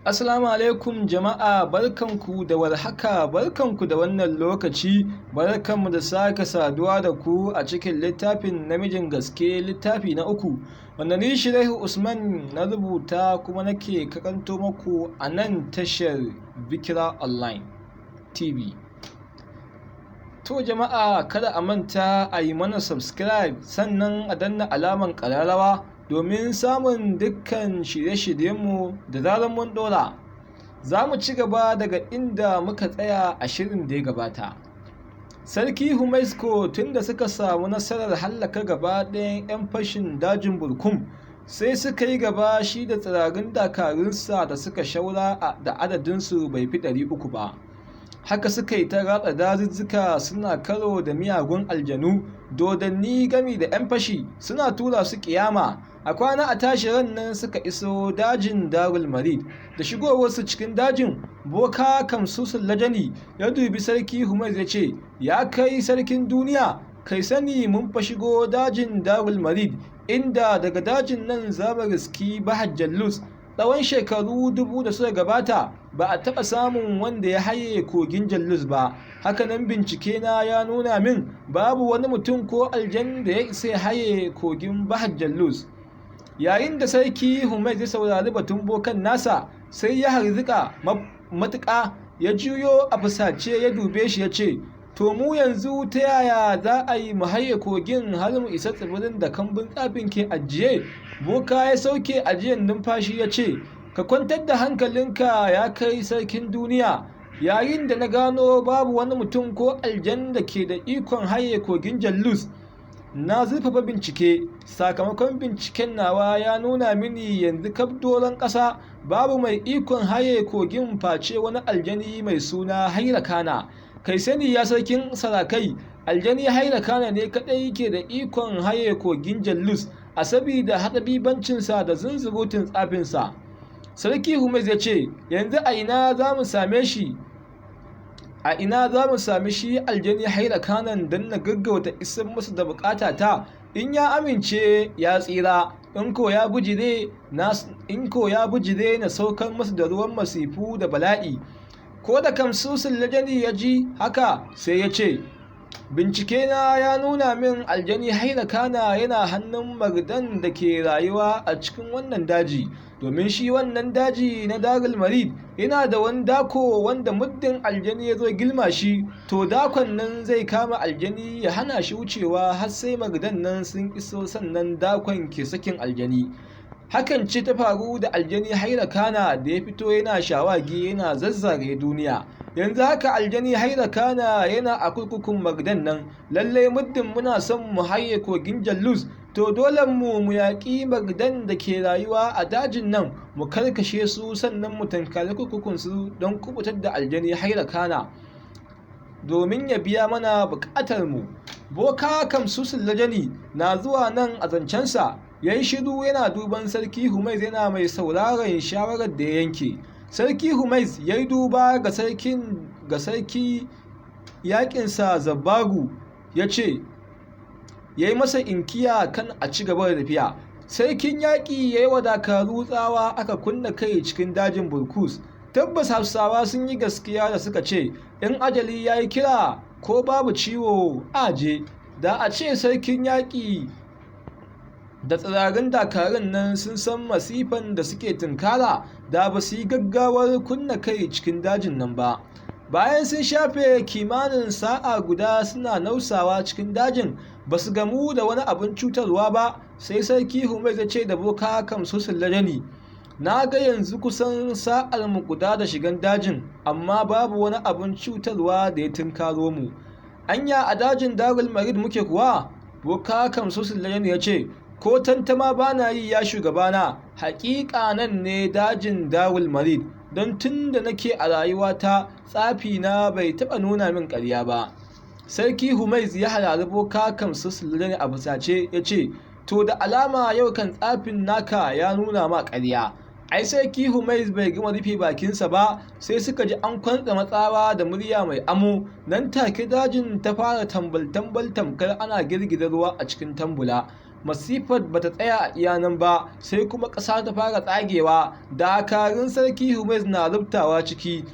Assalamu alaikum jama'a, barkanku da warhaka, barkanku da wannan lokaci, barkanmu da sake saduwa da ku a cikin littafin namijin gaske littafi na 3 wanda ni Shiraihu Usman na rubuta kuma nake karanto muku a nan tashar Bikira Online TV. To jama'a, kada a manta a yi mana subscribe sannan a danna alaman ƙararrawa domin samun dukkan shirye-shiryenmu da zarar mun ɗora. Za mu ci gaba daga inda muka tsaya a shirin da ya gabata. Sarki Humaizko tun da suka samu nasarar hallaka gaba ɗayan 'yan fashin dajin Burkum, sai suka yi gaba shi da tsirarin dakarunsa da suka shaura da adadinsu bai fi 300 ba. Haka suka yi ta ratsa dazuzzuka suna karo da miyagun aljanu, dodanni gami da 'yan fashi suna tura su kiyama. A kwana a tashi ran nan suka iso dajin Darul Marid. Da shigowarsu cikin dajin, boka Kamsusul Lajani ya dubi sarki Humaiz ya ce, "Ya kai sarkin duniya, kai sani mun fa shigo dajin Darul Marid, inda daga dajin nan za mu riski Bahar Jallus. Tsawon shekaru 1000 da suka gabata ba a taɓa samun wanda ya haye kogin Jallus ba. Hakanan bincike na ya nuna min babu wani mutum ko aljan da ya isa ya haye kogin Bahar Jallus." Yayin da sarki Humaiz ya saurari batun bokan nasa, sai ya harzika matuƙa, ya juyo a fusace ya dube shi ya ce, "To mu yanzu ta yaya za a yi mu haye kogin har mu isa tsibirin da kambun tsafin ke ajiye?" Boka ya sauke ajiyar numfashi ya ce, "Ka kwantar da hankalinka ya kai sarkin duniya. Yayin da na gano babu wani mutum ko aljan da ke da ikon haye kogin Jallus, na zurfafa bincike. Sakamakon binciken nawa ya nuna mini yanzu kaf doron ƙasa babu mai ikon haye kogin face wani aljani mai suna Hairakana. Kai sani ya sarkin sarakai, aljani Hairakana ne kaɗai ke da ikon haye kogin Jallus, a sabida haɗabibancinsa da zunzurutun tsafinsa." Sarki Humaiz ya ce, "Yanzu a ina za mu same shi? A ina za mu sami shi aljani Hairakanan don na gaggauta isar masa da bukatata? In ya amince ya tsira, in ko ya bujire na saukar masa da ruwan masifu da bala'i." Ko da Kamsusul Lajani ya ji haka sai ya ce, "Bincike na ya nuna min aljani Hairakana yana hannun Mardan da ke rayuwa a cikin wannan daji, domin shi wannan daji na Darul Marid yana da wani dako wanda muddin aljani ya zo gilma shi, to dakon nan zai kama aljani ya hana shi wucewa har sai Mardan nan sun iso, sannan dakon ke sakin aljani." Hakan ce ta faru da aljani Hairakana da ya fito yana shawagi yana zazzare duniya. Yanzu haka aljani Hairakana yana a kurkukun Mardan nan. Lallai muddin muna son mu haye kogin Jallus, to dole mu yaƙi Mardan da ke rayuwa a dajin nan, mu karkashe su sannan mu tankari kurkukunsu don kubutar da aljani Hairakana domin ya biya mana buƙatar mu. Boka Kamsusul Lajani na zuwa nan a zancensa ya yi shiru yana duban sarki Humaiz yana mai sauraron shawarar da ya yanke. Sarki Humaiz ya yi duba ga sarki yaƙinsa Zabbagu ya ce, ya yi masa inkiya kan a ci gaba da tafiya. Sarkin yaƙi ya yi wa dakaru tsawa, aka kunna kai cikin dajin Burkus. Tabbas Hausawa sun yi gaskiya da suka ce, in ajali ya yi kira ko babu ciwo aje. Da a ce sarkin yaƙi da tsirarin dakarun nan sun san masifan da suke tunkara, da ba su yi gaggawar kunna kai cikin dajin nan ba. Bayan sun shafe kimanin sa'a guda suna nausawa cikin dajin, ba su gamu da wani abin cutarwa ba, sai sarki Humaiz ya ce da boka Kamsusul Lajani, "Na ga yanzu kusan sa'ar mu guda da shigan dajin, amma babu wani abin cutarwa da ya tunkaro mu. Anya a dajin Darul Marid muke kuwa?" Boka Kamsusul Lajani ya ce, "Ko tantama ba na yi ya shugabana, haƙiƙa nan ne dajin Darul Marid, don tun da nake a rayuwata tsafi na bai taɓa nuna min ƙarya ba." Sarki Humaiz ya harari boka Kamsusul Lajani a fusace ya ce, "To da alama yau kan tsafin naka ya nuna ma ƙarya." Ai sarki Humaiz bai gama rufe bakinsa ba, sai suka ji an kwantsa matsawa da murya mai amo. Nan take dajin ta fara tambal-tambal tamkar ana girgiza ruwa a cikin tambula. masifar bata tsaya a iya nan ba, sai kuma ƙasa ta fara tsagewa, dakarun sarki Humays na rubtawa ciki.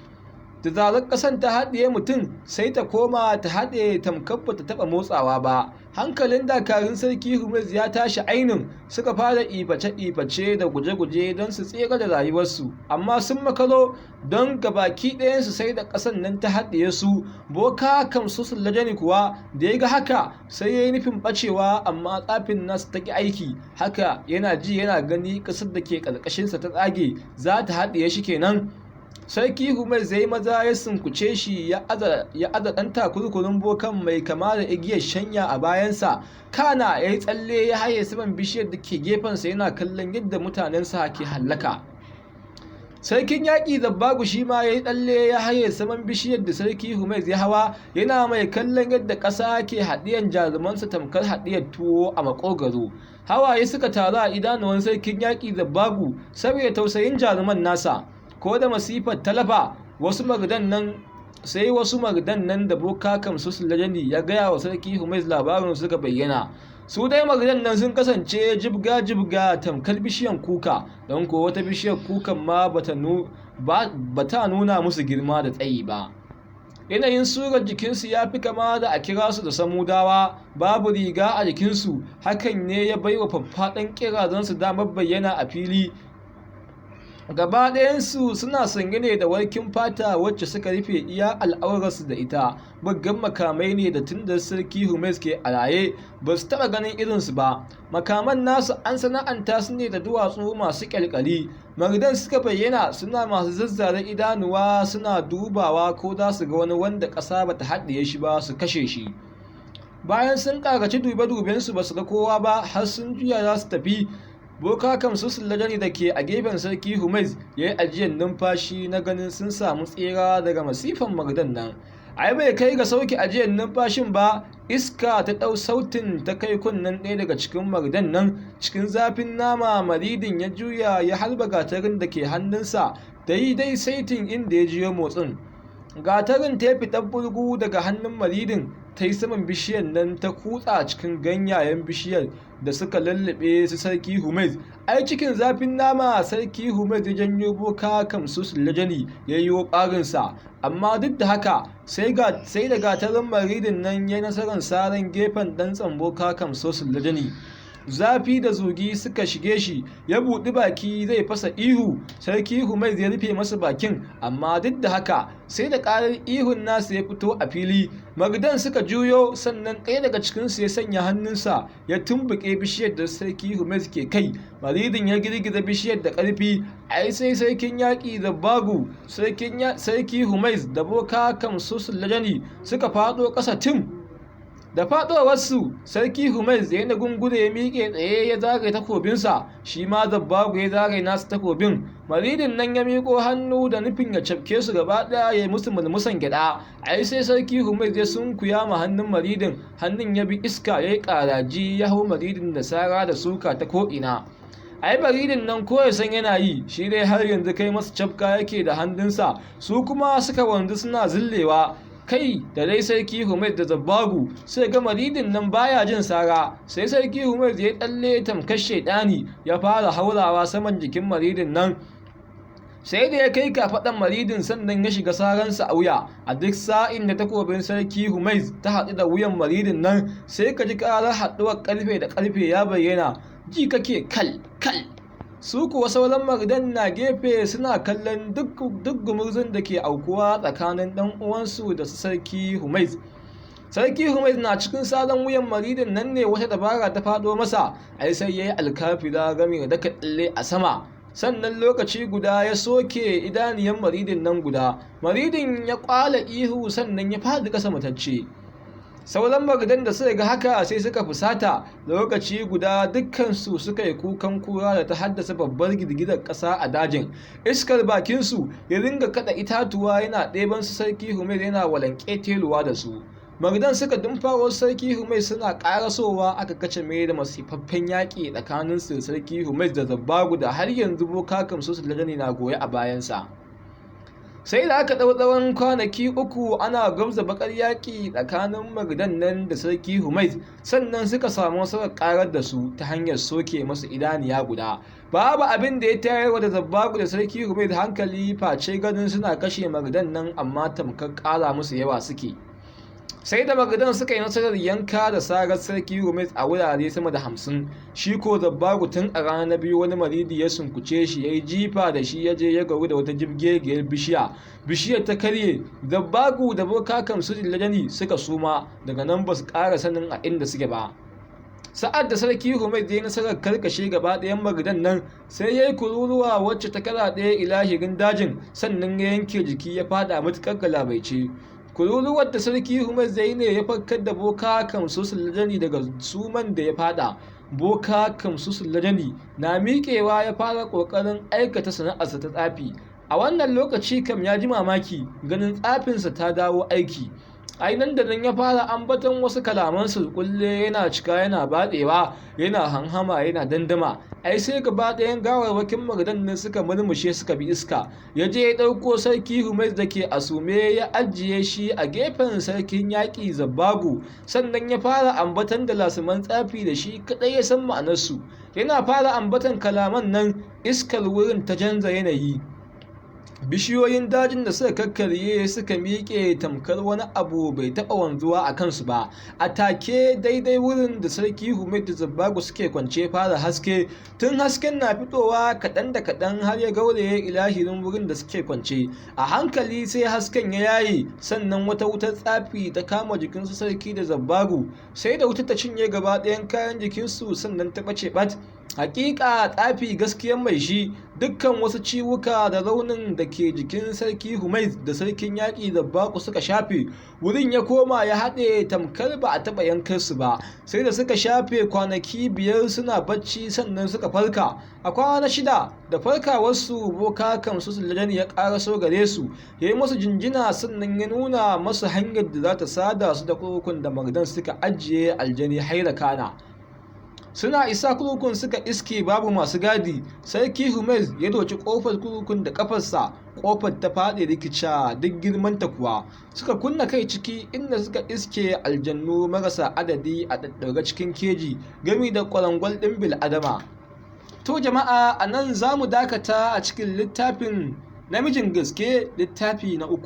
Da zarar ƙasan ta haɗiye mutum sai ta koma ta haɗe tamkar bata taɓa motsawa ba. Hankalin dakarun sarki Humays ya tashi ainun, suka fara iface-iface da guje-guje don su tsira da rayuwarsu, amma sun makaro don gabaki ɗayansu sai da ƙasan nan ta haɗiye su. Boka Kamsusul Lajani kuwa da ya ga haka sai ya yi nufin ɓacewa, amma tsafin nasu ta ƙi aiki. Haka yana ji yana gani ƙasar da ke ƙarƙashinsa ta tsage za ta haɗiye shi kenan. Sarki Humays zai maza ya sunkuce shi ya aza ɗan takurkurin bokan mai kama da igiyar shanya a bayansa, kana ya yi tsalle ya haye saman bishiyar da ke gefensa yana kallon yadda mutanensa ke hallaka. Sarkin yaƙi Zabbagu shi ma ya yi tsalle ya haye saman bishiyar da sarki Humays ya hawa, yana mai kallon yadda ƙasa ke haɗiyan jarumansa tamkar haɗiyar tuwo a maƙogwaro. Hawaye suka taru a idanuwan sarkin yaƙi Zabbagu saboda tausayin jaruman nasa. Ko da masifar talafa wasu magdan nan da boka Kamsusul Lajani ya gaya wa sarki Humays labarin suka bayyana. Su dai magdan nan sun kasance jibga tamkar bishiyan kuka, don ko wata bishiyar kukan ma bata nuna musu girma da tsayi ba. Yanayin surar jikinsu ya fi kama da a kira su da Samudawa, babu riga a jikinsu, hakan ne ya baiwa faffaɗan ƙirazansu damar bayyana a fili. Gaba ɗayansu suna sanye ne da warkin fata wacce suka rufe iya al'aurarsu da ita. Muggan makamai ne da tun da sarki Humays ke a raye ba su taɓa ganin irinsu ba. Makaman nasu an sana'anta su ne da duwatsu masu ƙyalƙyali. Magdan suka bayyana suna masu zazzare idanuwa, suna dubawa ko za su ga wani wanda ƙasa bata haɗiye shi ba su kashe shi. Bayan sun ƙaraci dube-dubensu ba su ga kowa ba har sun juya za su tafi, boka Kamsusul Lajani da ke a gefen sarki Humays ya yi ajiyar numfashi na ganin sun samu tsira daga masifan magdan nan. Ai bai kai ga sauke ajiyar numfashin ba, iska ta ɗau sautin ta kai kunnen ɗaya daga cikin magdan nan. Cikin zafin nama maridin ya juya ya harba gatarin da ke hannunsa daidai saitin inda ya jiyo motsin. Gatarin ta fita burgu daga hannun maridin, ta yi saman bishiyar nan ta kutsa cikin ganyayen bishiyar da suka lallaɓe su sarki Humays. Ai cikin zafin nama sarki Humays ya janyo boka Kamsusul Lajani ya yi wa ɓarinsa, amma duk da haka sai da gatarin maridin nan ya yi nasarar saran gefen ɗantsan boka Kamsusul Lajani. Zafi da zugi suka shige shi, ya buɗi baki zai fasa ihu. Sarki Humays ya rufe masa bakin, amma duk da haka sai da ƙarar ihun nasa ya fito a fili. Magdan suka juyo, sannan ɗaya daga cikinsu ya sanya hannunsa ya tumbuƙe bishiyar da sarki Humays ke kai. Maridin ya girgiza bishiyar da ƙarfi. Ai sai sarkin yaƙi Zabbagu, sarki Humays da boka Kamsusul Lajani suka faɗo ƙasa tim. Da faɗowarsu sarki Humays ya na gungure ya miƙe tsaye ya zagaye takobinsa, shi ma Zabbagu ya zagaye nasu takobin. Maridin nan ya miƙo hannu da nufin ya cafke su gaba ɗaya ya yi musu mulmusan gyaɗa. Ai sai sarki Humays ya sunkuya ma hannun maridin, hannun ya bi iska ya yi ƙaraji ya hau maridin da sara da suka ta ko'ina. Ai maridin nan ko ya san yana yi, shi dai har yanzu kai masa cafka yake da hannunsa, su kuma suka wanzu suna zillewa. Kai da dai sarki Humays da Zabbagu sai ga maridin nan baya jin sara, sai sarki Humays ya tsalle tamkar shaidani ya fara haurawa saman jikin maridin nan. Sai da ya kai kafaɗan maridin sannan ya shiga saransa a wuya. A duk sa'in da takobin sarki Humays ta haɗu da wuyan maridin nan, sai ka ji ƙarar haɗuwar ƙarfe da ƙarfe ya bayyana, ji kake kal kal. Su kuwa sauran magdan na gefe suna kallon duk gumurzun da ke aukuwa tsakanin ɗan uwansu da su sarki Humays. Sarki Humays na cikin salon wuyan maridin nan ne wata dabara ta faɗo masa, ai sai ya yi alkafira game da daka tsalle a sama. Sannan lokaci guda ya soke idaniyan maridin nan guda. Maridin ya ƙwala ihu sannan ya faɗi ƙasa matacce. Sauran magdan da suka ga haka sai suka fusata, lokaci guda dukkansu suka yi kukan kura da ta haddasa babbar girgizar ƙasa a dajin. Iskar bakinsu ya ringa kada itatuwa yana ɗeban su sarki Humays yana walanƙe teluwa da su. Magdan suka dumfawa sarki Humays suna ƙarasowa, aka kace mai da masifaffen yaƙi tsakanin su sarki Humays da Zabbagu da har yanzu boka Kamsusul Lajani na goye a bayansa. sai da aka ɗau tsawon kwanaki 3 ana gwabza baƙar yaƙi tsakanin Magdan nan da sarki Humais, sannan suka samu nasarar ƙarar da su ta hanyar soke masu idaniya guda. Babu abin da ya tayar da Zabbagu da sarki Humais hankali face ganin suna kashe Magdan nan, amma tamkar ƙara musu yawa suke. Sai da Magdan suka yi nasarar yanka da sarar sarki Humais a wurare sama da 50, shi ko Zabbagu tun a rana na biyu wani maridi ya sunkuce shi ya yi jifa da shi, ya je ya garu da wata jibgegiyar bishiyar ta karye. Zabbagu da Boka Kamsuddin Ladani suka suma, daga nan ba su ƙara sanin a inda suke ba. Sa'ad da sarki Humais ya yi nasarar karkashe gaba ɗayan Magdan nan, sai ya yi kururuwa wacce ta karaɗe ilahirin dajin, sannan ya yanke jiki ya faɗa matuƙar galabaice. Kururuwar da sarki Humais zai ne ya farkar da Boka Kamsuddin Ladani daga suman da ya faɗa. Boka Kamsuddin Ladani na miƙewa ya fara ƙoƙarin aikata sana'arsa ta tsafi. A wannan lokaci kam ya ji mamaki ganin tsafinsa ta dawo aiki. Nan da nan ya fara ambaton wasu kalaman sulkulle, yana cika, yana baɗewa, yana hanhama, yana dandama. Sai gaba ɗayan gawarwakin Magdan nan suka murmushe suka bi iska. Ya je ya ɗauko sarki Humais da ke asume ya ajiye shi a gefen sarkin yaƙi Zabbagu, sannan ya fara ambaton da lasiman tsafi da shi kaɗai ya san ma'anarsu. Yana fara ambaton kalaman nan, iskar wurin ta canza yanayi. Bishiyoyin dajin da suka kakkarye suka miƙe tamkar wani abu bai taɓa wanzuwa a kansu ba. A take daidai wurin da sarki Humais da Zabbagu suke kwance fara haske, tun hasken na fitowa kaɗan da kaɗan har ya gauraye ilahirin wurin da suke kwance. A hankali sai hasken ya yaye, sannan wata wutar tsafi ta kama jikinsu sarki da Zabbagu, sai da wuta ta cinye gaba ɗayan kayan jikinsu sannan ta ɓace ɓat. Hakika tsafi gaskiyan mai shi, dukkan wasu ciwuka da raunin da ke jikin sarki Humais da sarkin yaƙi Zabbagu suka shafe, wurin ya koma ya haɗe tamkar ba a taɓa yankar su ba. Sai da suka shafe kwanaki 5 suna bacci sannan suka farka. A kwana 6 da farkawarsu, Boka Kamsuddin Ladani ya ƙaraso gare su, ya yi musu jinjina, sannan ya nuna masu hanyar da za ta sada su da kurkukun da Magdan suka ajiye aljani Hairakana. Suna isa kurkukun suka iske babu masu gadi. Sarki Humais ya doki kofar kurkukun da kafarsa, kofar ta faɗi rikica duk girmanta kuwa. Suka kunna kai ciki, inda suka iske aljannu marasa adadi a ɗaɗɗaure cikin keji gami da ƙwarangwal ɗin bil'adama. To jama'a, a nan za mu dakata a cikin littafin Namijin Gaske, littafi na 3,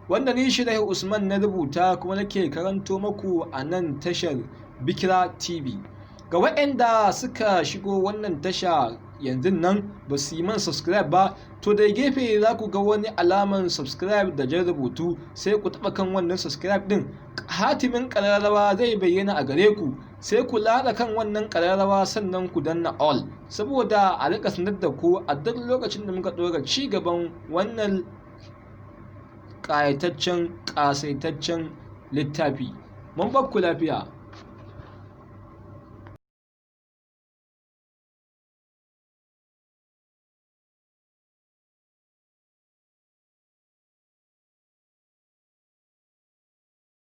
wanda ni Shirahi Usman na rubuta kuma nake karanto maku a nan tashar Bikira TV. Ga waɗanda suka shigo wannan tasha yanzu nan ba su yi man subscribe ba, to da gefe za ku ga wani alaman subscribe da jan rubutu, sai ku taɓa kan wannan subscribe ɗin. Hatimin ƙararrawa zai bayyana a gare ku, sai ku laɗa kan wannan ƙararrawa, sannan ku danna all, saboda a riƙa sanar da ku a duk lokacin da muka ɗora ci gaban wannan ƙasaitaccen littafi. Mun bar ku lafiya.